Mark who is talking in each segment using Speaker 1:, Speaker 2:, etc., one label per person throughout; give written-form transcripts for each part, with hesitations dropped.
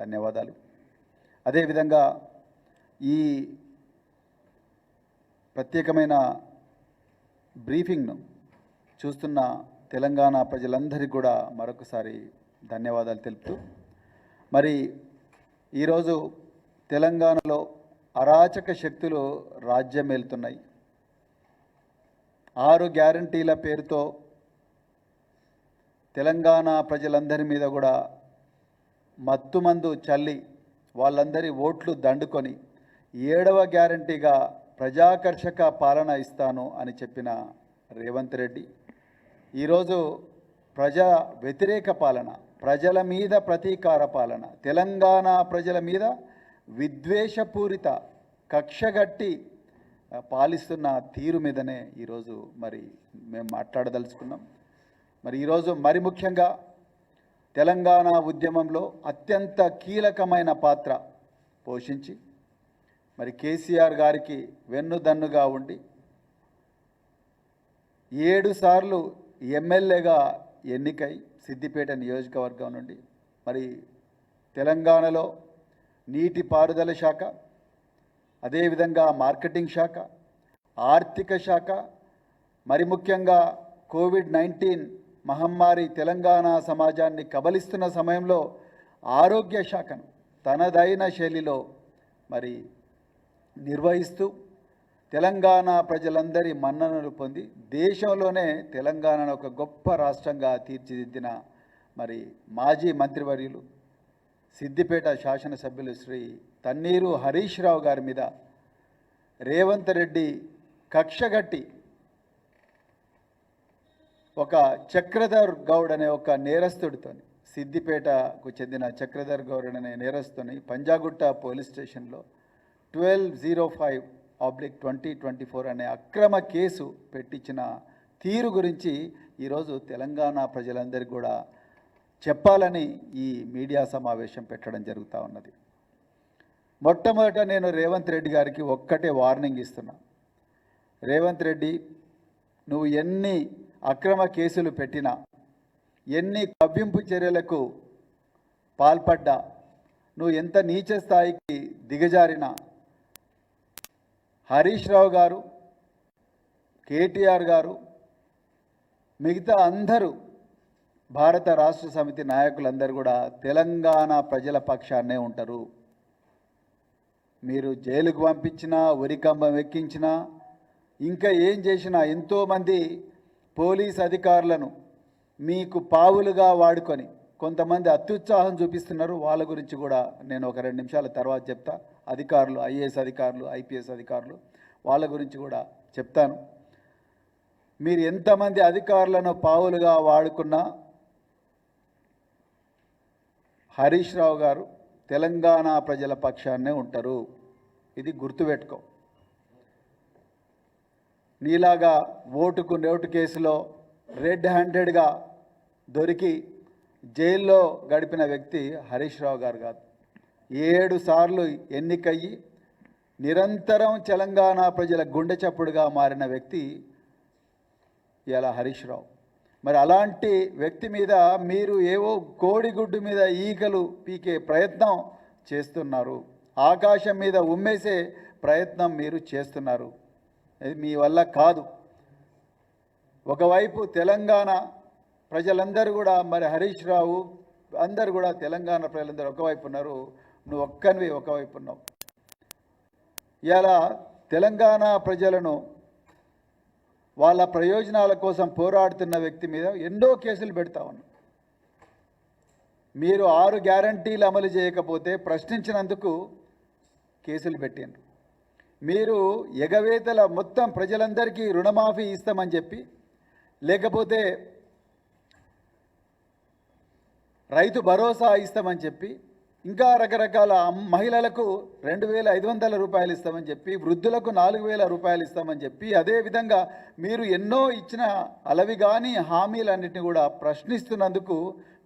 Speaker 1: ధన్యవాదాలు. అదేవిధంగా ఈ ప్రత్యేకమైన బ్రీఫింగ్ను చూస్తున్న తెలంగాణ ప్రజలందరికీ కూడా మరొకసారి ధన్యవాదాలు తెలుపుతూ, మరి ఈరోజు తెలంగాణలో అరాచక శక్తులు రాజ్యం వెళ్తున్నాయి. 6 గ్యారంటీల పేరుతో తెలంగాణ ప్రజలందరి మీద కూడా మత్తుమందు చల్లి వాళ్ళందరి ఓట్లు దండుకొని 7వ గ్యారంటీగా ప్రజాకర్షక పాలన ఇస్తాను అని చెప్పిన రేవంత్ రెడ్డి ఈరోజు ప్రజా వ్యతిరేక పాలన, ప్రజల మీద ప్రతీకార పాలన, తెలంగాణ ప్రజల మీద విద్వేషపూరిత కక్షగట్టి పాలిస్తున్న తీరు మీదనే ఈరోజు మరి మేము మాట్లాడదలుచుకున్నాం. మరి ఈరోజు మరి ముఖ్యంగా తెలంగాణ ఉద్యమంలో అత్యంత కీలకమైన పాత్ర పోషించి మరి కేసీఆర్ గారికి వెన్నుదన్నుగా ఉండి 7 సార్లు ఎమ్మెల్యేగా ఎన్నికై సిద్దిపేట నియోజకవర్గం నుండి మరి తెలంగాణలో నీటిపారుదల శాఖ, అదేవిధంగా మార్కెటింగ్ శాఖ, ఆర్థిక శాఖ, మరి ముఖ్యంగా కోవిడ్-19 మహమ్మారి తెలంగాణ సమాజాన్ని కబలిస్తున్న సమయంలో ఆరోగ్య శాఖను తనదైన శైలిలో మరి నిర్వహిస్తూ తెలంగాణ ప్రజలందరి మన్ననలు పొంది దేశంలోనే తెలంగాణను ఒక గొప్ప రాష్ట్రంగా తీర్చిదిద్దిన మరి మాజీ మంత్రివర్యులు సిద్దిపేట శాసనసభ్యులు శ్రీ తన్నీరు హరీష్ రావు గారి మీద రేవంత్ రెడ్డి కక్షగట్టి ఒక చక్రధర్ గౌడ్ అనే ఒక నేరస్తుడితో, సిద్దిపేటకు చెందిన చక్రధర్ గౌడ్ అనే నేరస్తుని పంజాగుట్ట పోలీస్ స్టేషన్లో 1205/2024 అనే అక్రమ కేసు పెట్టించిన తీరు గురించి ఈరోజు తెలంగాణ ప్రజలందరికీ కూడా చెప్పాలని ఈ మీడియా సమావేశం పెట్టడం జరుగుతూ ఉన్నది. మొట్టమొదట నేను రేవంత్ రెడ్డి గారికి ఒక్కటే వార్నింగ్ ఇస్తున్నా. రేవంత్ రెడ్డి, నువ్వు ఎన్ని అక్రమ కేసులు పెట్టినా, ఎన్ని కవ్వింపు చర్యలకు పాల్పడ్డా, నువ్వు ఎంత నీచ స్థాయికి దిగజారినా హరీష్ రావు గారు, కేటీఆర్ గారు, మిగతా అందరూ భారత రాష్ట్ర సమితి నాయకులందరూ కూడా తెలంగాణ ప్రజల పక్షాన్నే ఉంటారు. మీరు జైలుకు పంపించినా, ఉరికంబం ఎక్కించినా, ఇంకా ఏం చేసినా ఎంతోమంది పోలీస్ అధికారులను మీకు పావులుగా వాడుకొని కొంతమంది అత్యుత్సాహం చూపిస్తున్నారు. వాళ్ళ గురించి కూడా నేను ఒక 2 నిమిషాల తర్వాత చెప్తా. అధికారులు, ఐఏఎస్ అధికారులు, ఐపీఎస్ అధికారులు, వాళ్ళ గురించి కూడా చెప్తాను. మీరు ఎంతమంది అధికారులను పావులుగా వాడుకున్నా హరీష్ రావు గారు తెలంగాణ ప్రజల పక్షాన్నే ఉంటారు. ఇది గుర్తుపెట్టుకో. నీలాగా ఓటుకు నోటు కేసులో రెడ్ హ్యాండెడ్గా దొరికి జైల్లో గడిపిన వ్యక్తి హరీష్ రావు గారు కాదు. 7 సార్లు ఎన్నికయ్యి నిరంతరం తెలంగాణ ప్రజల గుండె చప్పుడుగా మారిన వ్యక్తి ఇలా హరీష్ రావు. మరి అలాంటి వ్యక్తి మీద మీరు ఏవో కోడిగుడ్డు మీద ఈకలు పీకే ప్రయత్నం చేస్తున్నారు. ఆకాశం మీద ఉమ్మేసే ప్రయత్నం మీరు చేస్తున్నారు. ఇది మీ వల్ల కాదు. ఒకవైపు తెలంగాణ ప్రజలందరూ కూడా మరి హరీష్ రావు అందరూ కూడా తెలంగాణ ప్రజలందరూ ఒకవైపు ఉన్నారు, నువ్వు ఒక్కనివి ఒకవైపు ఉన్నావు. ఇలా తెలంగాణ ప్రజలను వాళ్ళ ప్రయోజనాల కోసం పోరాడుతున్న వ్యక్తి మీద ఎన్నో కేసులు పెడతా ఉన్నాం. మీరు 6 గ్యారంటీలు అమలు చేయకపోతే ప్రశ్నించినందుకు కేసులు పెట్టిండ్రు. మీరు ఎగవేతల మొత్తం ప్రజలందరికీ రుణమాఫీ ఇస్తామని చెప్పి, లేకపోతే రైతు భరోసా ఇస్తామని చెప్పి, ఇంకా రకరకాల మహిళలకు 2,500 రూపాయలు ఇస్తామని చెప్పి, వృద్ధులకు 4,000 రూపాయలు ఇస్తామని చెప్పి, అదేవిధంగా మీరు ఎన్నో ఇచ్చిన అలవిగాని హామీలన్నింటినీ కూడా ప్రశ్నిస్తున్నందుకు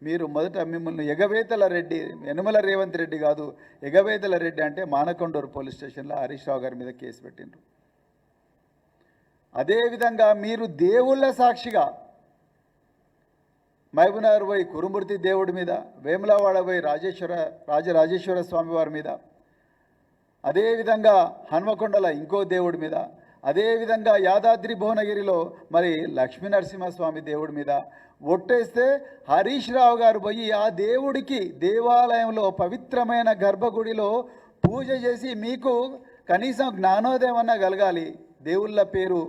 Speaker 1: మీరు మొదట మిమ్మల్ని ఎగవేతల రెడ్డి, యనమల రేవంత్ రెడ్డి కాదు, ఎగవేతల రెడ్డి అంటే మానకొండూరు పోలీస్ స్టేషన్లో హరీష్ రావు గారి మీద కేసు పెట్టిండ్రు. అదేవిధంగా మీరు దేవుళ్ళ సాక్షిగా మహబూబ్నగర్ పోయి కురుమూర్తి దేవుడి మీద, వేములవాడ పోయి రాజరాజేశ్వర స్వామి వారి మీద, అదేవిధంగా హన్మకొండల ఇంకో దేవుడి మీద, అదేవిధంగా యాదాద్రి భువనగిరిలో మరి లక్ష్మీ నరసింహస్వామి దేవుడి మీద ఒట్టేస్తే హరీష్ రావు గారు పోయి ఆ దేవుడికి దేవాలయంలో పవిత్రమైన గర్భగుడిలో పూజ చేసి మీకు కనీసం జ్ఞానోదయం అన్నా కలగాలి, దేవుళ్ళ పేరు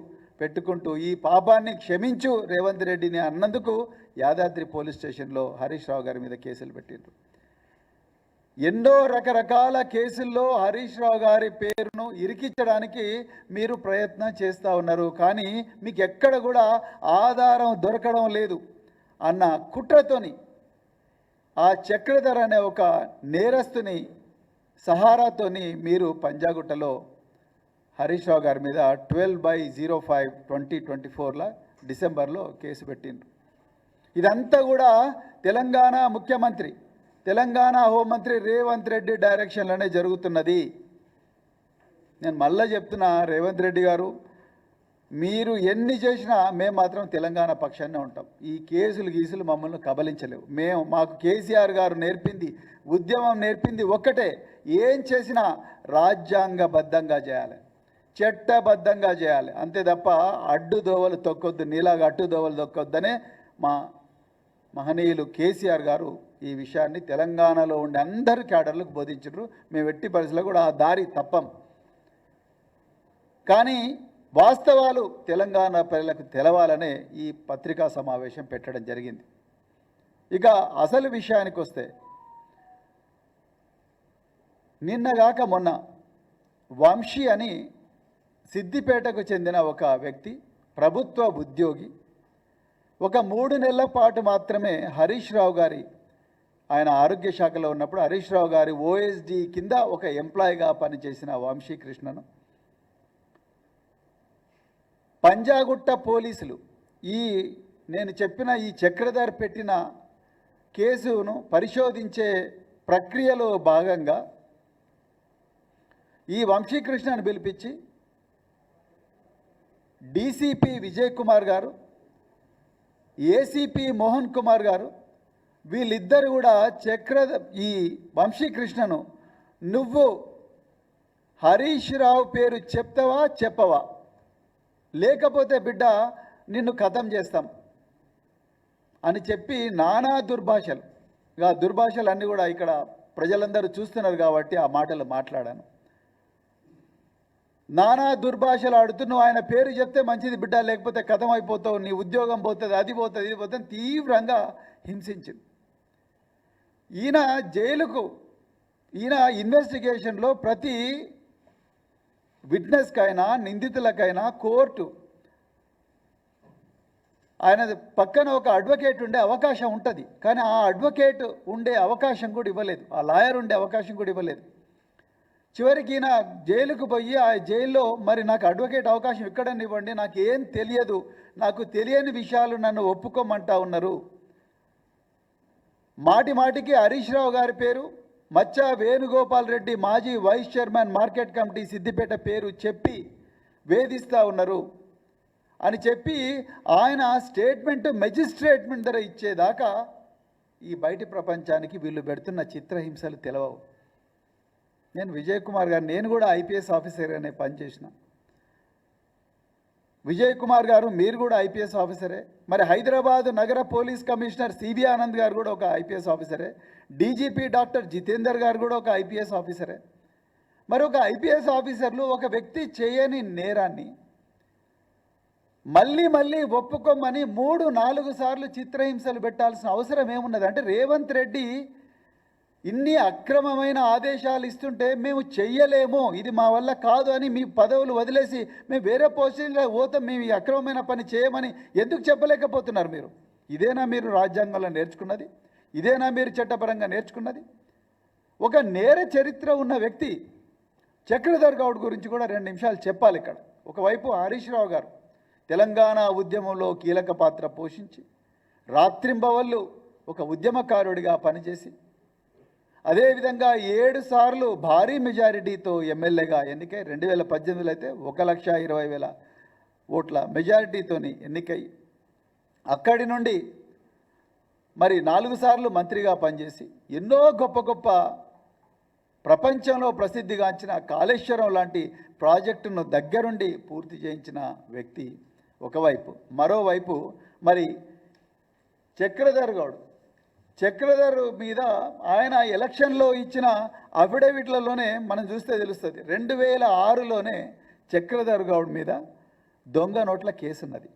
Speaker 1: పెట్టుకుంటూ ఈ పాపాన్ని క్షమించు రేవంత్ రెడ్డిని అన్నందుకు యాదాద్రి పోలీస్ స్టేషన్లో హరీష్ రావు గారి మీద కేసులు పెట్టిండ్రు. ఎన్నో రకరకాల కేసుల్లో హరీష్ రావు గారి పేరును ఇరికించడానికి మీరు ప్రయత్నం చేస్తూ ఉన్నారు. కానీ మీకు ఎక్కడ కూడా ఆధారం దొరకడం లేదు అన్న కుట్రతోని ఆ చక్రధర్ అనే ఒక నేరస్తుని సహారాతోని మీరు పంజాగుట్టలో హరీష్ రావు గారి మీద 12/05/2024 డిసెంబర్లో కేసు పెట్టిండ్రు. ఇదంతా కూడా తెలంగాణ ముఖ్యమంత్రి, తెలంగాణ హోంమంత్రి రేవంత్ రెడ్డి డైరెక్షన్లోనే జరుగుతున్నది. నేను మళ్ళీ చెప్తున్నా, రేవంత్ రెడ్డి గారు మీరు ఎన్ని చేసినా మేము మాత్రం తెలంగాణ పక్షాన్నే ఉంటాం. ఈ కేసులు మమ్మల్ని కబలించలేవు. మాకు కేసీఆర్ గారు నేర్పింది, ఉద్యమం నేర్పింది ఒక్కటే, ఏం చేసినా రాజ్యాంగబద్ధంగా చేయాలి, చట్టబద్ధంగా చేయాలి, అంతే తప్ప అడ్డు దోవలు తొక్కొద్దు, నీలాగా అడ్డు దోవలు తొక్కొద్దనే మా మహనీయులు కేసీఆర్ గారు ఈ విషయాన్ని తెలంగాణలో ఉండే అందరు క్యాడర్లకు బోధించారు. మేము ఎట్టి పరిస్థితుల్లో కూడా ఆ దారి తప్పం. కానీ వాస్తవాలు తెలంగాణ ప్రజలకు తెలవాలనే ఈ పత్రికా సమావేశం పెట్టడం జరిగింది. ఇక అసలు విషయానికి వస్తే, నిన్నగాక మొన్న వంశీ అని సిద్దిపేటకు చెందిన ఒక వ్యక్తి, ప్రభుత్వ ఉద్యోగి, ఒక 3 నెలల పాటు మాత్రమే హరీష్ రావు గారి, ఆయన ఆరోగ్య శాఖలో ఉన్నప్పుడు హరీష్ రావు గారి ఓఎస్డి కింద ఒక ఎంప్లాయీగా పనిచేసిన వంశీకృష్ణను పంజాగుట్ట పోలీసులు నేను చెప్పిన ఈ చక్రధర్ పెట్టిన కేసును పరిశోధించే ప్రక్రియలో భాగంగా ఈ వంశీకృష్ణను పిలిపించి డీసీపీ విజయ్ కుమార్ గారు, ఏసీపీ మోహన్ కుమార్ గారు, వీళ్ళిద్దరు కూడా ఈ వంశీకృష్ణను నువ్వు హరీష్ రావు పేరు చెప్తావా చెప్పవా, లేకపోతే బిడ్డ నిన్ను ఖతం చేస్తాం అని చెప్పి నానా దుర్భాషలు, దుర్భాషలు అన్నీ కూడా ఇక్కడ ప్రజలందరూ చూస్తున్నారు కాబట్టి ఆ మాటలు మాట్లాడాను. నానా దుర్భాషలు ఆడుతూ నువ్వు ఆయన పేరు చెప్తే మంచిది బిడ్డ, లేకపోతే ఖతం అయిపోతావు, నీ ఉద్యోగం పోతుంది, అది పోతుంది, ఇది పోతుంది, తీవ్రంగా హింసించింది. ఈయన ఇన్వెస్టిగేషన్లో ప్రతి విట్నెస్కైనా నిందితులకైనా కోర్టు ఆయన పక్కన ఒక అడ్వకేట్ ఉండే అవకాశం ఉంటుంది, కానీ ఆ అడ్వకేట్ ఉండే అవకాశం కూడా ఇవ్వలేదు, ఆ లాయర్ ఉండే అవకాశం కూడా ఇవ్వలేదు. చివరికి ఈయన జైలుకు పోయి ఆ జైల్లో మరి నాకు అడ్వకేట్ అవకాశం ఎక్కడని ఇవ్వండి, నాకు ఏం తెలియదు, నాకు తెలియని విషయాలు నన్ను ఒప్పుకోమంటా ఉన్నారు. మాటికి హరీష్ రావు గారి పేరు, మచ్చా వేణుగోపాల్ రెడ్డి మాజీ vice chairman market committee Siddipet పేరు చెప్పి వేధిస్తూ ఉన్నారు అని చెప్పి ఆయన స్టేట్మెంట్ మెజిస్ట్రేట్మెంట్ ధర ఇచ్చేదాకా ఈ బయటి ప్రపంచానికి వీళ్ళు పెడుతున్న చిత్రహింసలు తెలవవు. నేను విజయ్ కుమార్ గారు, నేను కూడా ఐపీఎస్ ఆఫీసర్గానే పనిచేసిన. విజయ్ కుమార్ గారు మీరు కూడా ఐపీఎస్ ఆఫీసరే. మరి హైదరాబాద్ నగర పోలీస్ కమిషనర్ సిబి ఆనంద్ గారు కూడా ఒక ఐపీఎస్ ఆఫీసరే. డీజీపీ డాక్టర్ జితేందర్ గారు కూడా ఒక ఐపీఎస్ ఆఫీసరే. మరి ఒక ఐపీఎస్ ఆఫీసర్లు ఒక వ్యక్తి చేయని నేరాన్ని మళ్ళీ ఒప్పుకోమని 3-4 సార్లు చిత్రహింసలు పెట్టాల్సిన అవసరం ఏమున్నది? అంటే రేవంత్ రెడ్డి ఇన్ని అక్రమమైన ఆదేశాలు ఇస్తుంటే మేము చెయ్యలేము, ఇది మా వల్ల కాదు అని మీ పదవులు వదిలేసి మేము వేరే పోస్టింగ్లో పోతాం, మేము ఈ అక్రమమైన పని చేయమని ఎందుకు చెప్పలేకపోతున్నారు మీరు? ఇదేనా మీరు రాజ్యాంగంలో నేర్చుకున్నది? ఇదేనా మీరు చట్టపరంగా నేర్చుకున్నది? ఒక నేర చరిత్ర ఉన్న వ్యక్తి చక్రధర్ గౌడ్ గురించి కూడా 2 నిమిషాలు చెప్పాలి ఇక్కడ. ఒకవైపు హరీష్ రావు గారు తెలంగాణ ఉద్యమంలో కీలక పాత్ర పోషించి రాత్రింబవళ్ళు ఒక ఉద్యమకారుడిగా పనిచేసి అదేవిధంగా 7 సార్లు భారీ మెజారిటీతో ఎమ్మెల్యేగా ఎన్నికై 2018లో అయితే 1,20,000 ఓట్ల మెజారిటీతోని ఎన్నికై అక్కడి నుండి మరి 4 సార్లు మంత్రిగా పనిచేసి ఎన్నో గొప్ప గొప్ప ప్రపంచంలో ప్రసిద్ధిగాంచిన కాళేశ్వరం లాంటి ప్రాజెక్టును దగ్గరుండి పూర్తి చేయించిన వ్యక్తి ఒకవైపు, మరోవైపు మరి చక్రధర్ మీద ఆయన ఎలక్షన్లో ఇచ్చిన అఫిడవిట్లలోనే మనం చూస్తే తెలుస్తుంది. 2006లోనే చక్రధర్ గౌడ్ మీద దొంగ నోట్ల కేసు ఉన్నది.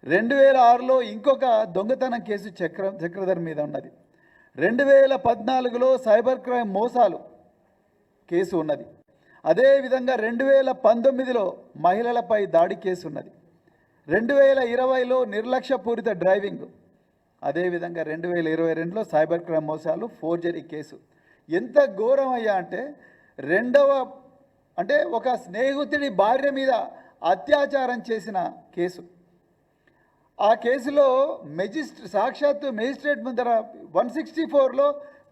Speaker 1: 2006లో ఇంకొక దొంగతనం కేసు చక్రధర్ మీద ఉన్నది. 2014లో సైబర్ క్రైమ్ మోసాలు కేసు ఉన్నది. అదేవిధంగా 2019లో మహిళలపై దాడి కేసు ఉన్నది. 2020లో నిర్లక్ష్యపూరిత డ్రైవింగ్, అదేవిధంగా 2022లో సైబర్ క్రైమ్ మోసాలు, ఫోర్జరీ కేసు. ఎంత ఘోరం అయ్యా అంటే ఒక స్నేహితుడి భార్య మీద అత్యాచారం చేసిన కేసు. ఆ కేసులో సాక్షాత్తు మెజిస్ట్రేట్ ముందర 164లో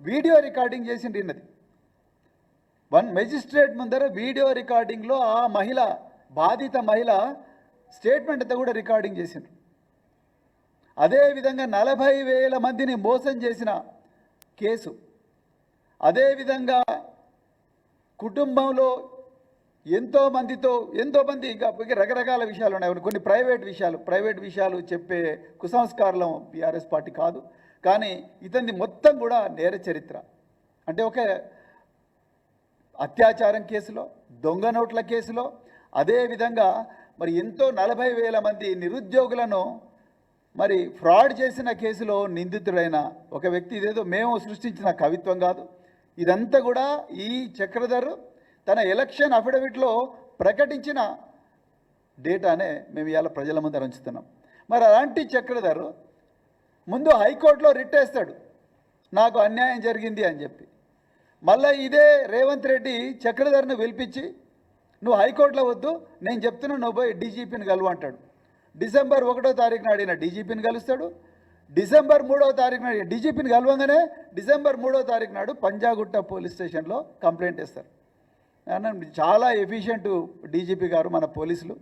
Speaker 1: వీడియో రికార్డింగ్ చేసింది. మెజిస్ట్రేట్ ముందర వీడియో రికార్డింగ్లో ఆ బాధిత మహిళ స్టేట్మెంట్ అంతా కూడా రికార్డింగ్ చేసిండ్రు. అదేవిధంగా 40,000 మందిని మోసం చేసిన కేసు. అదేవిధంగా కుటుంబంలో ఎంతోమంది ఇంకా రకరకాల విషయాలు ఉన్నాయి. కొన్ని ప్రైవేట్ విషయాలు చెప్పే కుసంస్కారం బీఆర్ఎస్ పార్టీ కాదు. కానీ ఇతని మొత్తం కూడా నేర చరిత్ర అంటే ఒక అత్యాచారం కేసులో, దొంగ నోట్ల కేసులో, అదేవిధంగా మరి ఎంతో 40,000 మంది నిరుద్యోగులను మరి ఫ్రాడ్ చేసిన కేసులో నిందితుడైన ఒక వ్యక్తి. ఇదేదో మేము సృష్టించిన కవిత్వం కాదు. ఇదంతా కూడా ఈ చక్రధర్ తన ఎలక్షన్ అఫిడవిట్లో ప్రకటించిన డేటానే మేము ఇవాళ ప్రజల ముందర ఉంచుతున్నాం. మరి అలాంటి చక్రధర్ ముందు హైకోర్టులో రిట్ వేస్తాడు, నాకు అన్యాయం జరిగింది అని చెప్పి. మళ్ళీ ఇదే రేవంత్ రెడ్డి చక్రధర్ను పిలిపించి, నువ్వు హైకోర్టులో వద్దు, నేను చెప్తున్నా, నువ్వు పోయి డీజీపీని కలువు అంటాడు. డిసెంబర్ 1వ తారీఖున అడిగిన డీజీపీని కలుస్తాడు. డిసెంబర్ 3వ తారీఖున డీజీపీని కలవంగానే డిసెంబర్ 3వ తారీఖు నాడు పంజాగుట్ట పోలీస్ స్టేషన్లో కంప్లైంట్ ఇస్తారు. చాలా ఎఫిషియెంట్ డీజీపీ గారు మన పోలీసులు.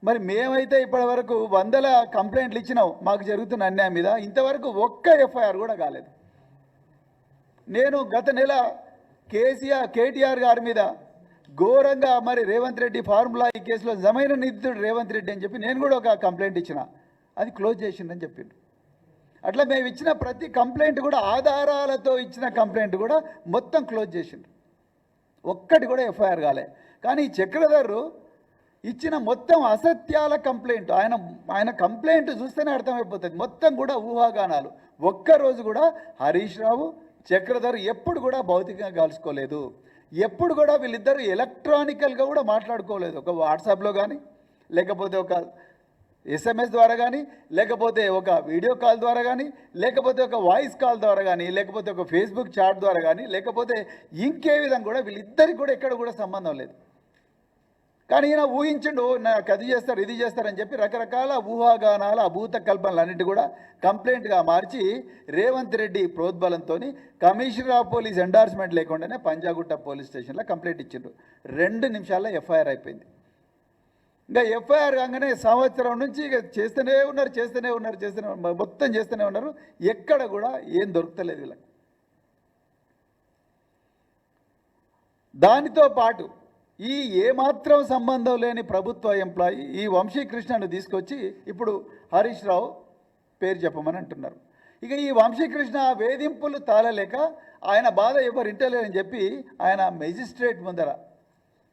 Speaker 1: మరి మేమైతే ఇప్పటి వరకు 100 కంప్లైంట్లు ఇచ్చినాం మాకు జరుగుతున్న అన్యాయం మీద, ఇంతవరకు ఒక్క ఎఫ్ఐఆర్ కూడా కాలేదు. నేను గత నెల కేటీఆర్ గారి మీద ఘోరంగా మరి రేవంత్ రెడ్డి ఫార్ములా ఈ కేసులో జమైన నిందితుడు రేవంత్ రెడ్డి అని చెప్పి నేను కూడా ఒక కంప్లైంట్ ఇచ్చిన, అది క్లోజ్ చేసిందని చెప్పిండు. అట్లా మేము ఇచ్చిన ప్రతి కంప్లైంట్ కూడా ఆధారాలతో ఇచ్చిన కంప్లైంట్ కూడా మొత్తం క్లోజ్ చేసిండు, ఒక్కటి కూడా ఎఫ్ఐఆర్ కాలే. కానీ ఈ చక్రధర్ ఇచ్చిన మొత్తం అసత్యాల కంప్లైంట్, ఆయన కంప్లైంట్ చూస్తేనే అర్థమైపోతుంది, మొత్తం కూడా ఊహాగానాలు. ఒక్కరోజు కూడా హరీష్ రావు చక్రధర్ ఎప్పుడు కూడా భౌతికంగా కలుసుకోలేదు, ఎప్పుడు కూడా వీళ్ళిద్దరూ ఎలక్ట్రానికల్గా కూడా మాట్లాడుకోలేదు. ఒక వాట్సాప్లో కానీ, లేకపోతే ఒక ఎస్ఎంఎస్ ద్వారా కానీ, లేకపోతే ఒక వీడియో కాల్ ద్వారా కానీ, లేకపోతే ఒక వాయిస్ కాల్ ద్వారా కానీ, లేకపోతే ఒక ఫేస్బుక్ చాట్ ద్వారా కానీ, లేకపోతే ఇంకే విధంగా కూడా వీళ్ళిద్దరికి కూడా ఎక్కడ కూడా సంబంధం లేదు. కానీ ఈయన ఊహించండు, నాకు అది చేస్తారు ఇది చేస్తారని చెప్పి రకరకాల ఊహాగానాల అభూత కల్పనలన్నింటి కూడా కంప్లైంట్గా మార్చి రేవంత్ రెడ్డి ప్రోద్బలంతో కమిషనర్ ఆఫ్ పోలీస్ ఎండార్స్మెంట్ లేకుండానే పంజాగుట్ట పోలీస్ స్టేషన్లో కంప్లైంట్ ఇచ్చిండ్రు. 2 నిమిషాల్లో ఎఫ్ఐఆర్ అయిపోయింది. ఇంకా ఎఫ్ఐఆర్ కాగానే సంవత్సరం నుంచి ఇక చేస్తూనే ఉన్నారు, మొత్తం చేస్తూనే ఉన్నారు. ఎక్కడ కూడా ఏం దొరుకుతలేదు వీళ్ళకి. దానితో పాటు ఈ ఏమాత్రం సంబంధం లేని ప్రభుత్వ ఎంప్లాయీ ఈ వంశీకృష్ణను తీసుకొచ్చి ఇప్పుడు హరీష్ రావు పేరు చెప్పమని అంటున్నారు. ఇక ఈ వంశీకృష్ణ వేధింపులు తాళలేక ఆయన బాధ ఎవరు ఇంటలేరని చెప్పి ఆయన మెజిస్ట్రేట్ ముందర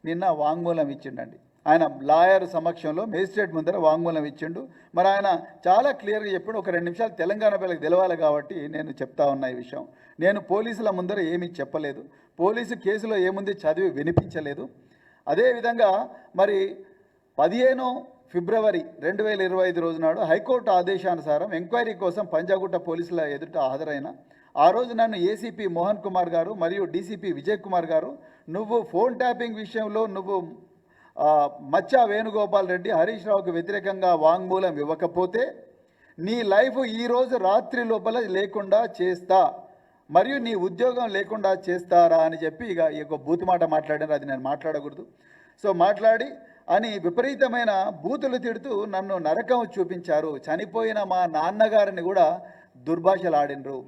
Speaker 1: నిన్న వాంగ్మూలం ఇచ్చిండండి. ఆయన లాయర్ సమక్షంలో మెజిస్ట్రేట్ ముందర వాంగ్మూలం ఇచ్చిండు. మరి ఆయన చాలా క్లియర్గా చెప్పాడు. ఒక 2 నిమిషాలు తెలంగాణ పిల్లలకు తెలవాలి కాబట్టి నేను చెప్తా ఉన్నా ఈ విషయం. నేను పోలీసుల ముందర ఏమీ చెప్పలేదు, పోలీసు కేసులో ఏముంది చదివి వినిపించలేదు. అదేవిధంగా మరి 15 ఫిబ్రవరి 2025 రోజు నాడు హైకోర్టు ఆదేశానుసారం ఎంక్వైరీ కోసం పంజాగుట్ట పోలీసుల ఎదుట హాజరైన ఆ రోజు నన్ను ఏసీపీ మోహన్ కుమార్ గారు మరియు డీసీపీ విజయ్ కుమార్ గారు, నువ్వు ఫోన్ ట్యాపింగ్ విషయంలో నువ్వు మచ్చా వేణుగోపాల్ రెడ్డి హరీష్ రావుకు వ్యతిరేకంగా వాంగ్మూలం ఇవ్వకపోతే నీ లైఫ్ ఈరోజు రాత్రి లోపల లేకుండా చేస్తా, మరియు నీ ఉద్యోగం లేకుండా చేస్తారా అని చెప్పి ఇక ఈ యొక్క బూతు మాట మాట్లాడారు. అది నేను మాట్లాడకూడదు. సో మాట్లాడి అని విపరీతమైన బూతులు తిడుతూ నన్ను నరకం చూపించారు. చనిపోయిన మా నాన్నగారిని కూడా దుర్భాషలు ఆడినరు,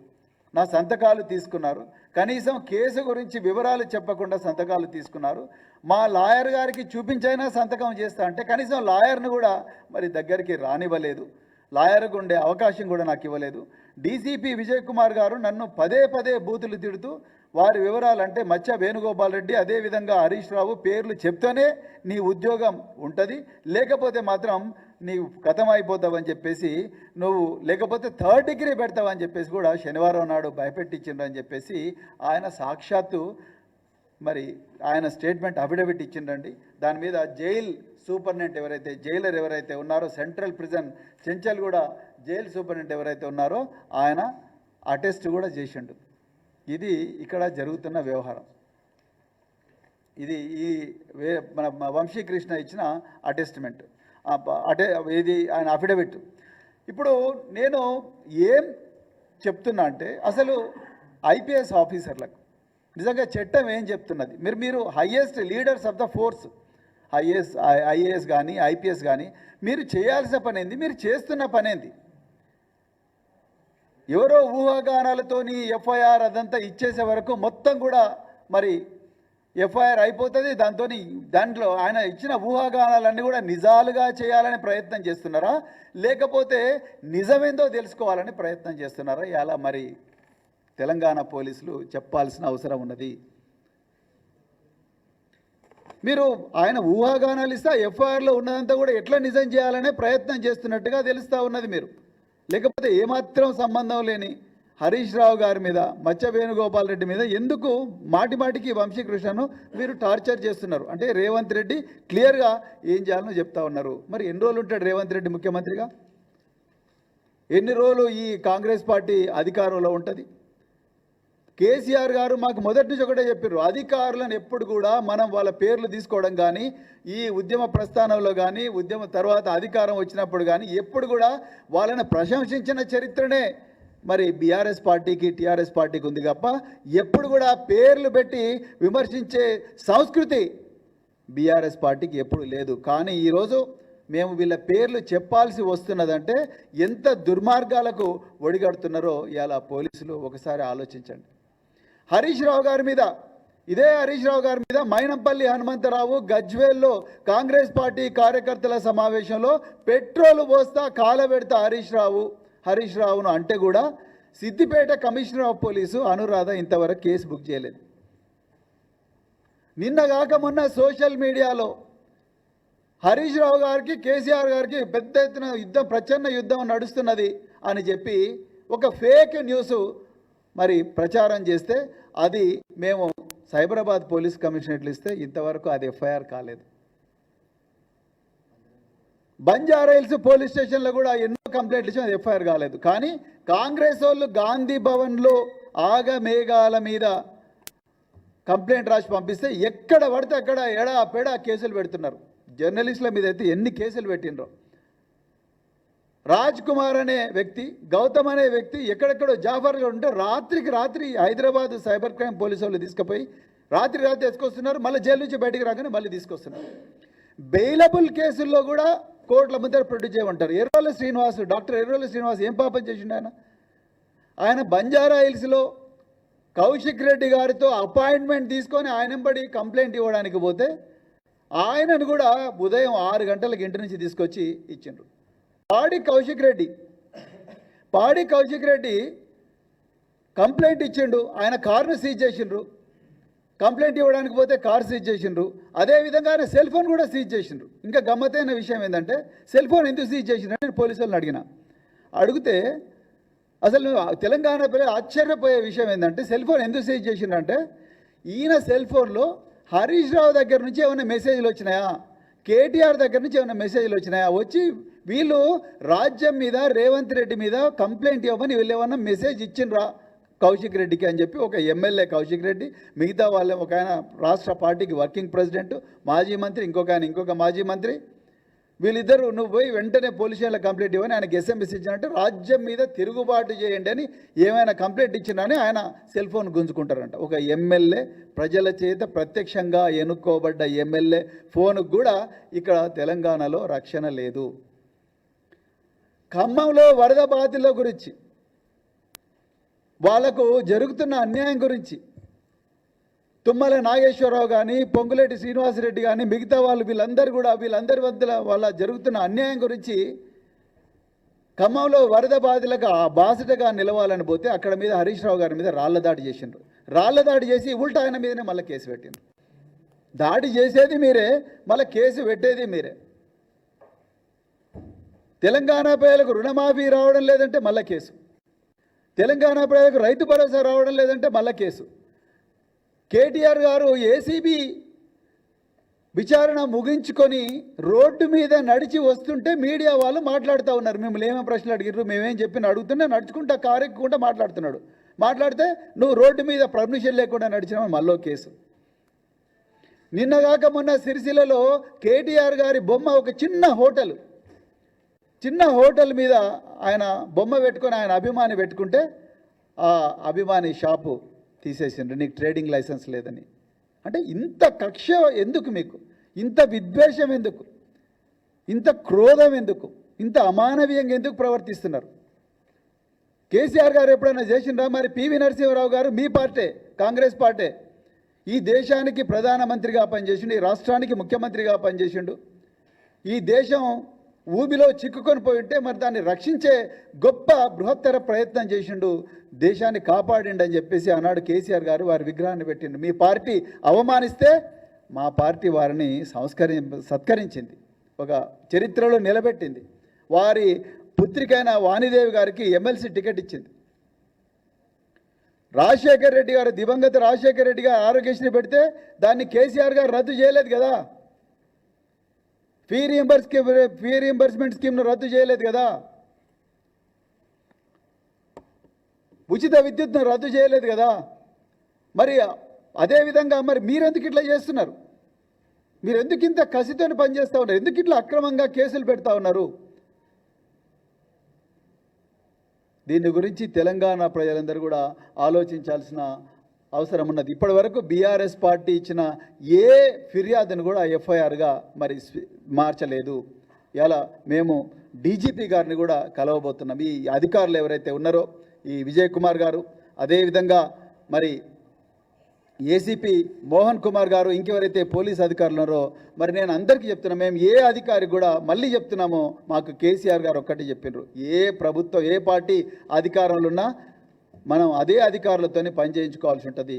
Speaker 1: నా సంతకాలు తీసుకున్నారు, కనీసం కేసు గురించి వివరాలు చెప్పకుండా సంతకాలు తీసుకున్నారు. మా లాయర్ గారికి చూపించైనా సంతకం చేస్తా అంటే కనీసం లాయర్ను కూడా మరి దగ్గరికి రానివ్వలేదు, లాయర్కు ఉండే అవకాశం కూడా నాకు ఇవ్వలేదు. డీసీపీ విజయ్ కుమార్ గారు నన్ను పదే పదే బూతులు తిడుతూ వారి వివరాలు అంటే మచ్చ వేణుగోపాల్ రెడ్డి, అదేవిధంగా హరీష్ రావు పేర్లు చెప్తేనే నీ ఉద్యోగం ఉంటుంది, లేకపోతే మాత్రం నీవు కథమైపోతావని చెప్పేసి, నువ్వు లేకపోతే 3rd డిగ్రీ పెడతావని చెప్పేసి కూడా శనివారం నాడు భయపెట్టించిండ్రు అని చెప్పేసి ఆయన సాక్షాత్తు మరి ఆయన స్టేట్మెంట్ అఫిడవిట్ ఇచ్చిండండి. దాని మీద జైల్ సూపరింటెండెంట్ ఎవరైతే జైలర్ ఎవరైతే ఉన్నారో, central prison Chanchalguda jail superintendent ఎవరైతే ఉన్నారో ఆయన అటెస్ట్ కూడా చేసిండు. ఇది ఇక్కడ జరుగుతున్న వ్యవహారం. ఇది మన వంశీకృష్ణ ఇచ్చిన అటెస్ట్మెంట్, ఇది ఆయన అఫిడవిట్. ఇప్పుడు నేను ఏం చెప్తున్నా అంటే అసలు ఐపీఎస్ ఆఫీసర్లకు నిజంగా చట్టం ఏం చెప్తున్నది, మీరు highest leaders of the force, IAS కానీ ఐపీఎస్ కానీ మీరు చేయాల్సిన పని ఏంది, మీరు చేస్తున్న పని ఏంది? ఎవరో ఊహాగానాలతోని ఎఫ్ఐఆర్ అదంతా ఇచ్చేసే వరకు మొత్తం కూడా మరి ఎఫ్ఐఆర్ అయిపోతుంది. దాంట్లో ఆయన ఇచ్చిన ఊహాగానాలన్నీ కూడా నిజాలుగా చేయాలని ప్రయత్నం చేస్తున్నారా, లేకపోతే నిజమేందో తెలుసుకోవాలని ప్రయత్నం చేస్తున్నారా? ఇలా మరి తెలంగాణ పోలీసులు చెప్పాల్సిన అవసరం ఉన్నది. మీరు ఆయన ఊహాగానాలు ఇస్తే ఎఫ్ఐఆర్లో ఉన్నదంతా కూడా ఎట్లా నిజం చేయాలనే ప్రయత్నం చేస్తున్నట్టుగా తెలుస్తూ ఉన్నది. మీరు లేకపోతే ఏమాత్రం సంబంధం లేని హరీష్ రావు గారి మీద, మచ్చ వేణుగోపాల్ రెడ్డి మీద ఎందుకు మాటిమాటికి వంశీకృష్ణను మీరు టార్చర్ చేస్తున్నారు? అంటే రేవంత్ రెడ్డి క్లియర్గా ఏం చేయాలనో చెప్తా ఉన్నారు. మరి ఎన్ని రోజులు ఉంటాడు రేవంత్ రెడ్డి ముఖ్యమంత్రిగా? ఎన్ని రోజులు ఈ కాంగ్రెస్ పార్టీ అధికారంలో ఉంటుంది? కేసీఆర్ గారు మాకు మొదటి నుంచి ఒకటే చెప్పారు, అధికారులను ఎప్పుడు కూడా మనం వాళ్ళ పేర్లు తీసుకోవడం కానీ, ఈ ఉద్యమ ప్రస్థానంలో కానీ, ఉద్యమ తర్వాత అధికారం వచ్చినప్పుడు కానీ ఎప్పుడు కూడా వాళ్ళని ప్రశంసించిన చరిత్రనే మరి బీఆర్ఎస్ పార్టీకి, టీఆర్ఎస్ పార్టీకి ఉంది తప్ప ఎప్పుడు కూడా పేర్లు పెట్టి విమర్శించే సంస్కృతి బీఆర్ఎస్ పార్టీకి ఎప్పుడు లేదు. కానీ ఈరోజు మేము వీళ్ళ పేర్లు చెప్పాల్సి వస్తున్నదంటే ఎంత దుర్మార్గాలకు ఒడిగడుతున్నారో ఇలా పోలీసులు ఒకసారి ఆలోచించండి. హరీష్ రావు గారి మీద, ఇదే హరీష్ రావు గారి మీద మైనంపల్లి హనుమంతరావు గజ్వేల్లో కాంగ్రెస్ పార్టీ కార్యకర్తల సమావేశంలో పెట్రోలు పోస్తా కాలబెడతా హరీష్ రావును అంటే కూడా Siddipet commissioner of police Anuradha ఇంతవరకు కేసు బుక్ చేయలేదు. నిన్నగాక మొన్న సోషల్ మీడియాలో హరీష్ రావు గారికి, కేసీఆర్ గారికి పెద్ద ఎత్తున యుద్ధం, ప్రచన్న యుద్ధం నడుస్తున్నది అని చెప్పి ఒక ఫేక్ న్యూస్ మరి ప్రచారం చేస్తే అది మేము సైబరాబాద్ పోలీస్ కమిషనరేట్లు ఇస్తే ఇంతవరకు అది ఎఫ్ఐఆర్ కాలేదు. బంజారాహిల్స్ పోలీస్ స్టేషన్లో కూడా ఎన్నో కంప్లైంట్లు ఇచ్చిన ఎఫ్ఐఆర్ కాలేదు. కానీ కాంగ్రెస్ వాళ్ళు గాంధీ భవన్లో ఆగమేఘాల మీద కంప్లైంట్ రాసి పంపిస్తే ఎక్కడ పడితే అక్కడ ఎడా కేసులు పెడుతున్నారు. జర్నలిస్టుల మీద అయితే ఎన్ని కేసులు పెట్టినరో. రాజ్ కుమార్ అనే వ్యక్తి, గౌతమ్ అనే వ్యక్తి ఎక్కడెక్కడో జాఫర్గా ఉంటే రాత్రికి రాత్రి హైదరాబాద్ సైబర్ క్రైమ్ పోలీసు వాళ్ళు తీసుకుపోయి రాత్రి తీసుకొస్తున్నారు, మళ్ళీ జైలు నుంచి బయటికి రాగానే మళ్ళీ తీసుకొస్తున్నారు. బెయిలబుల్ కేసుల్లో కూడా కోర్టుల ముందర ప్రొడ్యూస్ చేయమంటారు. డాక్టర్ ఎర్రోల శ్రీనివాస్ ఏం పాపం చేసిండు? ఆయన బంజారా హిల్స్లో కౌశిక్ రెడ్డి గారితో అపాయింట్మెంట్ తీసుకొని ఆయనంబడి కంప్లైంట్ ఇవ్వడానికి పోతే ఆయనను కూడా ఉదయం 6 గంటలకు ఇంటి నుంచి తీసుకొచ్చి ఇచ్చిండ్రు. పాడి కౌశిక్ రెడ్డి కంప్లైంట్ ఇచ్చిండు, ఆయన కారును సీజ్ చేసిండ్రు. కంప్లైంట్ ఇవ్వడానికి పోతే కారు సీజ్ చేసిండ్రు. అదేవిధంగా ఆయన సెల్ ఫోన్ కూడా సీజ్ చేసిండ్రు. ఇంకా గమ్మతైన విషయం ఏంటంటే సెల్ ఫోన్ ఎందుకు సీజ్ చేసిండ్రు నేను పోలీసు వాళ్ళని అడిగితే అసలు తెలంగాణ ప్రజలు ఆశ్చర్యపోయే విషయం ఏంటంటే సెల్ ఫోన్ ఎందుకు సీజ్ చేసిండ్రంటే ఈయన సెల్ ఫోన్లో హరీష్ రావు దగ్గర నుంచి ఏమైనా మెసేజ్లు వచ్చినాయా, కేటీఆర్ దగ్గర నుంచి ఏమైనా మెసేజ్లు వచ్చినాయా, వచ్చి వీళ్ళు రాజ్యం మీద, రేవంత్ రెడ్డి మీద కంప్లైంట్ ఇవ్వమని వీళ్ళు ఏమన్నా మెసేజ్ ఇచ్చిండ్రా కౌశిక్ రెడ్డికి అని చెప్పి ఒక ఎమ్మెల్యే కౌశిక్ రెడ్డి, మిగతా వాళ్ళే ఒక ఆయన రాష్ట్ర పార్టీకి వర్కింగ్ ప్రెసిడెంట్, మాజీ మంత్రి, ఇంకొక మాజీ మంత్రి, వీళ్ళిద్దరూ నువ్వు పోయి వెంటనే పోలీస్ స్టేషన్లో కంప్లైంట్ ఇవ్వని ఆయనకి ఎస్ఎంఎస్ ఇచ్చినట్టు రాజ్యం మీద తిరుగుబాటు చేయండి అని ఏమైనా కంప్లైంట్ ఇచ్చినాని ఆయన సెల్ ఫోన్ గుంజుకుంటారంట. ఒక ఎమ్మెల్యే, ప్రజల చేత ప్రత్యక్షంగా ఎన్నుకోబడ్డ ఎమ్మెల్యే ఫోన్కు కూడా ఇక్కడ తెలంగాణలో రక్షణ లేదు. ఖమ్మంలో వరద బాధితుల గురించి వాళ్లకు జరుగుతున్న అన్యాయం గురించి తుమ్మల నాగేశ్వరరావు కానీ పొంగులేటి శ్రీనివాసరెడ్డి కానీ మిగతా వాళ్ళు వీళ్ళందరి వద్ద వాళ్ళ జరుగుతున్న అన్యాయం గురించి ఖమ్మంలో వరద బాధితులకు ఆ బాసటగా నిలవాలని పోతే అక్కడ మీద హరీష్ రావు గారి మీద రాళ్ల దాడి చేసిండ్రు. రాళ్ల దాడి చేసి ఉల్టా ఆయన మీదనే మళ్ళీ కేసు పెట్టిండ్రు. దాడి చేసేది మీరే, మళ్ళీ కేసు పెట్టేది మీరే. తెలంగాణ ప్రజలకు రుణమాఫీ రావడం లేదంటే మళ్ళీ కేసు, తెలంగాణ ప్రజలకు రైతు భరోసా రావడం లేదంటే మళ్ళీ కేసు. కేటీఆర్ గారు ఏసీబీ విచారణ ముగించుకొని రోడ్డు మీద నడిచి వస్తుంటే మీడియా వాళ్ళు మాట్లాడుతూ ఉన్నారు. మిమ్మల్ని ఏమేమి ప్రశ్నలు అడిగారు, మేమేం చెప్పిన అడుగుతున్నా, నడుచుకుంటా కారు ఎక్కుకుంటా మాట్లాడుతున్నాడు. మాట్లాడితే నువ్వు రోడ్డు మీద పర్మిషన్ లేకుండా నడిచినావు మళ్ళీ కేసు. నిన్నగాక మొన్న సిరిసిల్లలో కేటీఆర్ గారి బొమ్మ ఒక చిన్న హోటల్ మీద ఆయన బొమ్మ పెట్టుకొని ఆయన అభిమాని పెట్టుకుంటే ఆ అభిమాని షాపు తీసేసిండ్రు, నీకు ట్రేడింగ్ లైసెన్స్ లేదని. అంటే ఇంత కక్ష ఎందుకు మీకు, ఇంత విద్వేషం ఎందుకు, ఇంత క్రోధం ఎందుకు, ఇంత అమానవీయంగా ఎందుకు ప్రవర్తిస్తున్నారు? కేసీఆర్ గారు ఎప్పుడైనా చేసిండ్రా? మరి పివి నరసింహారావు గారు మీ పార్టీ, కాంగ్రెస్ పార్టీ, ఈ దేశానికి ప్రధానమంత్రిగా పనిచేసిండు, ఈ రాష్ట్రానికి ముఖ్యమంత్రిగా పనిచేసిండు. ఈ దేశం ఊబిలో చిక్కుకొని పోయి ఉంటే మరి దాన్ని రక్షించే గొప్ప బృహత్తర ప్రయత్నం చేసిండు, దేశాన్ని కాపాడిండు అని చెప్పేసి ఆనాడు కేసీఆర్ గారు వారి విగ్రహాన్ని పెట్టిండు. మీ పార్టీ అవమానిస్తే మా పార్టీ వారిని సత్కరించింది, ఒక చరిత్రలో నిలబెట్టింది. వారి పుత్రికైన వాణిదేవి గారికి ఎమ్మెల్సీ టికెట్ ఇచ్చింది. రాజశేఖర్ రెడ్డి గారు, దివంగత రాజశేఖర్ రెడ్డి గారు ఆరోగ్యశ్రీ పెడితే దాన్ని కేసీఆర్ గారు రద్దు చేయలేదు కదా, ఫీ రీఎంబర్స్మెంట్ స్కీమ్ను రద్దు చేయలేదు కదా, ఉచిత విద్యుత్ను రద్దు చేయలేదు కదా. మరి అదేవిధంగా మరి మీరెందుకు ఇట్లా చేస్తున్నారు? మీరు ఎందుకు ఇంత కసితో పనిచేస్తూ ఉన్నారు? ఎందుకు ఇట్లా అక్రమంగా కేసులు పెడతా ఉన్నారు? దీని గురించి తెలంగాణ ప్రజలందరూ కూడా ఆలోచించాల్సిన అవసరం ఉన్నది. ఇప్పటి వరకు బీఆర్ఎస్ పార్టీ ఇచ్చిన ఏ ఫిర్యాదును కూడా ఎఫ్ఐఆర్గా మరి మార్చలేదు. ఇలా మేము డీజీపీ గారిని కూడా కలవబోతున్నాం. ఈ అధికారులు ఎవరైతే ఉన్నారో ఈ విజయ్ కుమార్ గారు, అదేవిధంగా మరి ఏసీపీ మోహన్ కుమార్ గారు, ఇంకెవరైతే పోలీస్ అధికారులు ఉన్నారో మరి నేను అందరికీ చెప్తున్నా, మేము ఏ అధికారికి కూడా మళ్ళీ చెప్తున్నామో మాకు కేసీఆర్ గారు ఒక్కటి చెప్పినారు, ఏ ప్రభుత్వం ఏ పార్టీ అధికారంలో ఉన్నా మనం అదే అధికారులతోనే పని చేయించుకోవాల్సి ఉంటుంది.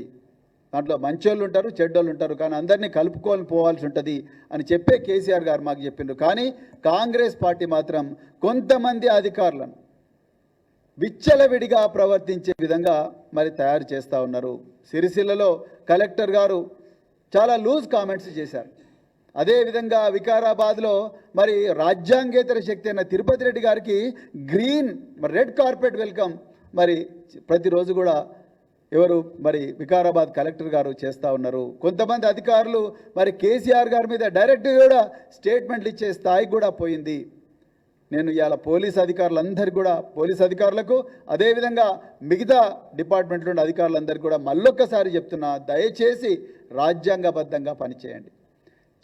Speaker 1: దాంట్లో మంచోళ్ళు ఉంటారు, చెడ్డోళ్ళు ఉంటారు, కానీ అందరినీ కలుపుకొని పోవాల్సి ఉంటుంది అని చెప్పే కేసీఆర్ గారు మాకు చెప్పిండ్రు. కానీ కాంగ్రెస్ పార్టీ మాత్రం కొంతమంది అధికారులను విచ్చలవిడిగా ప్రవర్తించే విధంగా మరి తయారు చేస్తూ ఉన్నారు. సిరిసిల్లలో కలెక్టర్ గారు చాలా లూజ్ కామెంట్స్ చేశారు. అదేవిధంగా వికారాబాద్లో మరి రాజ్యాంగేతర శక్తి అయిన తిరుపతి రెడ్డి గారికి రెడ్ కార్పెట్ వెల్కమ్ మరి ప్రతిరోజు కూడా ఎవరు మరి వికారాబాద్ కలెక్టర్ గారు చేస్తూ ఉన్నారు. కొంతమంది అధికారులు మరి కేసీఆర్ గారి మీద డైరెక్ట్గా కూడా స్టేట్మెంట్లు ఇచ్చే స్థాయికి కూడా పోయింది. నేను ఇవాళ పోలీస్ అధికారులకు అదేవిధంగా మిగతా డిపార్ట్మెంట్లో ఉన్న అధికారులందరికీ కూడా మళ్ళొక్కసారి చెప్తున్నా, దయచేసి రాజ్యాంగబద్ధంగా పనిచేయండి,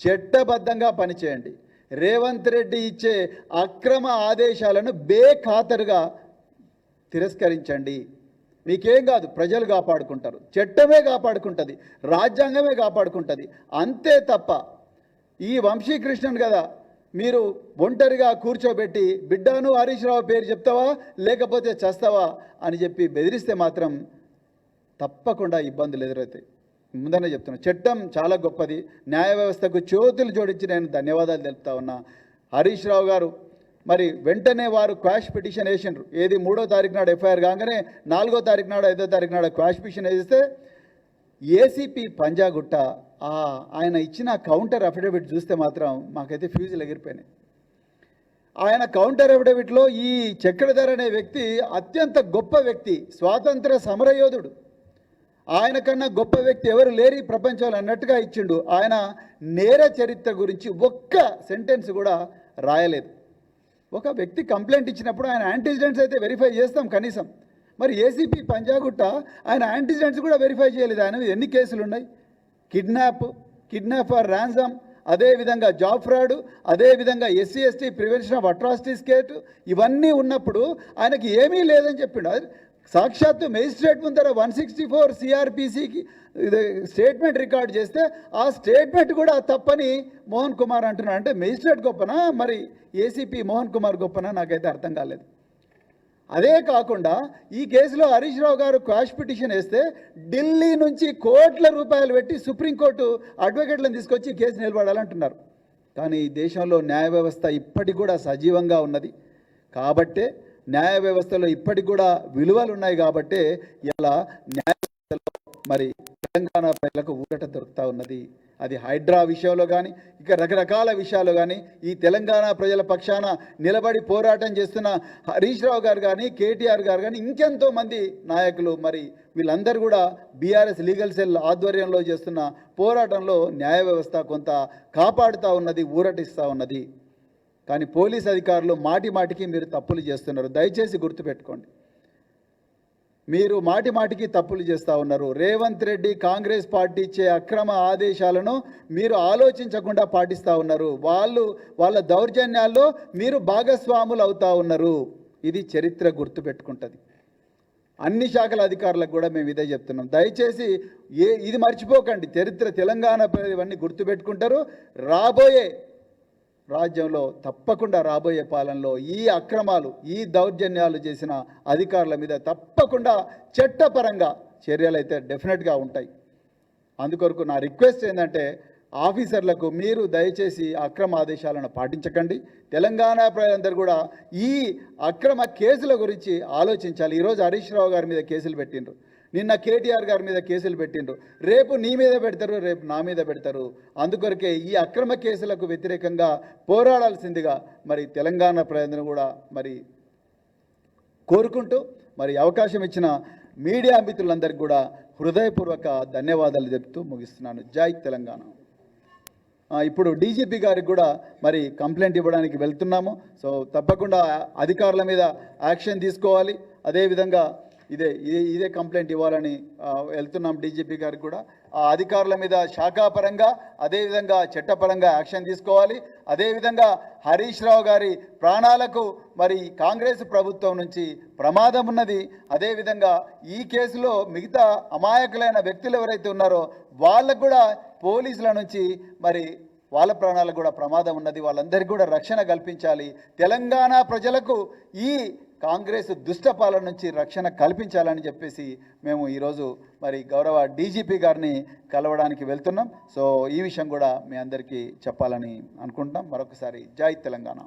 Speaker 1: చట్టబద్ధంగా పనిచేయండి. రేవంత్ రెడ్డి ఇచ్చే అక్రమ ఆదేశాలను బేఖాతరుగా తిరస్కరించండి. మీకేం కాదు, ప్రజలు కాపాడుకుంటారు, చట్టమే కాపాడుకుంటుంది, రాజ్యాంగమే కాపాడుకుంటుంది. అంతే తప్ప ఈ వంశీకృష్ణన్ కదా మీరు ఒంటరిగా కూర్చోబెట్టి బిడ్డను హరీష్ రావు పేరు చెప్తావా లేకపోతే చేస్తావా అని చెప్పి బెదిరిస్తే మాత్రం తప్పకుండా ఇబ్బందులు ఎదురవుతాయి. ముందనే చెప్తున్నా, చట్టం చాలా గొప్పది, న్యాయ వ్యవస్థకు చేతులు జోడించి నేను ధన్యవాదాలు తెలుపుతా ఉన్నా. హరీష్ రావు గారు మరి వెంటనే వారు క్వాష్ పిటిషన్ వేసిండ్రు. ఏది 3వ తారీఖు నాడు ఎఫ్ఐఆర్ కాగానే 4వ తారీఖు నాడు 5వ తారీఖు నాడు క్వాష్ పిటిషన్ వేస్తే ఏసీపీ పంజాగుట్ట ఆయన ఇచ్చిన కౌంటర్ అఫిడవిట్ చూస్తే మాత్రం మాకైతే ఫ్యూజులు ఎగిరిపోయినాయి. ఆయన కౌంటర్ అఫిడవిట్లో ఈ చక్రధర్ అనే వ్యక్తి అత్యంత గొప్ప వ్యక్తి, స్వాతంత్ర సమరయోధుడు, ఆయన కన్నా గొప్ప వ్యక్తి ఎవరు లేరు ఈ ప్రపంచంలో అన్నట్టుగా ఇచ్చిండు. ఆయన నేర చరిత్ర గురించి ఒక్క సెంటెన్స్ కూడా రాయలేదు. ఒక వ్యక్తి కంప్లైంట్ ఇచ్చినప్పుడు ఆయన యాంటీసిడెంట్స్ అయితే వెరిఫై చేస్తాం కనీసం, మరి ఏసీపీ పంజాగుట్ట ఆయన యాంటీసిడెంట్స్ కూడా వెరిఫై చేయలేదు. ఆయన ఎన్ని కేసులు ఉన్నాయి? కిడ్నాప్ ఫర్ ర్యాన్సమ్, అదేవిధంగా జాబ్ ఫ్రాడ్, అదేవిధంగా SC ST prevention of atrocities case, ఇవన్నీ ఉన్నప్పుడు ఆయనకి ఏమీ లేదని చెప్పిండు. సాక్షాత్తు మేజిస్ట్రేట్ ముందర 164 సిఆర్పిసికి స్టేట్మెంట్ రికార్డ్ చేస్తే ఆ స్టేట్మెంట్ కూడా తప్పని మోహన్ కుమార్ అంటున్నాడు. అంటే మేజిస్ట్రేట్ గొప్పనా, మరి ఏసీపీ మోహన్ కుమార్ గొప్పనా, నాకైతే అర్థం కాలేదు. అదే కాకుండా ఈ కేసులో హరీష్ రావు గారు క్వాష్ పిటిషన్ వేస్తే ఢిల్లీ నుంచి కోట్ల రూపాయలు పెట్టి సుప్రీంకోర్టు అడ్వకేట్లను తీసుకొచ్చి కేసు నిలబడాలంటున్నారు. కానీ ఈ దేశంలో న్యాయ వ్యవస్థ ఇప్పటికి కూడా సజీవంగా ఉన్నది కాబట్టే, న్యాయ వ్యవస్థలో ఇప్పటికి కూడా విలువలు ఉన్నాయి కాబట్టే ఇలా న్యాయ వ్యవస్థలో మరి తెలంగాణ ప్రజలకు ఊరట దొరుకుతూ ఉన్నది. అది హైడ్రా విషయంలో కానీ ఇక రకరకాల విషయాలు కానీ ఈ తెలంగాణ ప్రజల పక్షాన నిలబడి పోరాటం చేస్తున్న హరీష్ రావు గారు కానీ, కేటీఆర్ గారు కానీ, ఇంకెంతో మంది నాయకులు మరి వీళ్ళందరూ కూడా బీఆర్ఎస్ లీగల్ సెల్ ఆధ్వర్యంలో చేస్తున్న పోరాటంలో న్యాయ వ్యవస్థ కొంత కాపాడుతూ ఉన్నది, ఊరటిస్తూ ఉన్నది. కానీ పోలీస్ అధికారులు మాటి మాటికి మీరు తప్పులు చేస్తున్నారు. దయచేసి గుర్తుపెట్టుకోండి, మీరు మాటి మాటికి తప్పులు చేస్తూ ఉన్నారు. రేవంత్ రెడ్డి కాంగ్రెస్ పార్టీ ఇచ్చే అక్రమ ఆదేశాలను మీరు ఆలోచించకుండా పాటిస్తూ ఉన్నారు. వాళ్ళ దౌర్జన్యాల్లో మీరు భాగస్వాములు అవుతూ ఉన్నారు. ఇది చరిత్ర గుర్తుపెట్టుకుంటుంది. అన్ని శాఖల అధికారులకు కూడా మేము ఇదే చెప్తున్నాం. దయచేసి ఇది మర్చిపోకండి. చరిత్ర తెలంగాణ ఇవన్నీ గుర్తుపెట్టుకుంటారు. రాబోయే రాజ్యంలో తప్పకుండా రాబోయే పాలనలో ఈ అక్రమాలు, ఈ దౌర్జన్యాలు చేసిన అధికారుల మీద తప్పకుండా చట్టపరంగా చర్యలు అయితే డెఫినెట్గా ఉంటాయి. అందుకొరకు నా రిక్వెస్ట్ ఏంటంటే ఆఫీసర్లకు మీరు దయచేసి అక్రమ ఆదేశాలను పాటించకండి. తెలంగాణ ప్రజలందరూ కూడా ఈ అక్రమ కేసుల గురించి ఆలోచించాలి. ఈరోజు హరీష్ రావు గారి మీద కేసులు పెట్టిండ్రు, నిన్న కేటీఆర్ గారి మీద కేసులు పెట్టిండ్రు, రేపు నీ మీద పెడతారు, రేపు నా మీద పెడతారు. అందుకొరకే ఈ అక్రమ కేసులకు వ్యతిరేకంగా పోరాడాల్సిందిగా మరి తెలంగాణ ప్రజలను కూడా మరి కోరుకుంటూ మరి అవకాశం ఇచ్చిన మీడియా మిత్రులందరికీ కూడా హృదయపూర్వక ధన్యవాదాలు చెప్తూ ముగిస్తున్నాను. జై తెలంగాణ. ఇప్పుడు డీజీపీ గారికి కూడా మరి కంప్లైంట్ ఇవ్వడానికి వెళ్తున్నాము. సో తప్పకుండా అధికారుల మీద యాక్షన్ తీసుకోవాలి. అదేవిధంగా ఇదే కంప్లైంట్ ఇవ్వాలని వెళ్తున్నాం డీజీపీ గారికి కూడా. ఆ అధికారుల మీద శాఖాపరంగా అదేవిధంగా చట్టపరంగా యాక్షన్ తీసుకోవాలి. అదేవిధంగా హరీష్ రావు గారి ప్రాణాలకు మరి కాంగ్రెస్ ప్రభుత్వం నుంచి ప్రమాదం ఉన్నది. అదేవిధంగా ఈ కేసులో మిగతా అమాయకులైన వ్యక్తులు ఎవరైతే ఉన్నారో వాళ్ళకు కూడా పోలీసుల నుంచి మరి వాళ్ళ ప్రాణాలకు కూడా ప్రమాదం ఉన్నది. వాళ్ళందరికీ కూడా రక్షణ కల్పించాలి. తెలంగాణ ప్రజలకు ఈ కాంగ్రెస్ దుష్టపాలన నుంచి రక్షణ కల్పించాలని చెప్పేసి మేము ఈరోజు మరి గౌరవ డీజీపీ గారిని కలవడానికి వెళ్తున్నాం. సో ఈ విషయం కూడా మీ అందరికీ చెప్పాలని అనుకుంటున్నాం. మరొకసారి జై తెలంగాణ.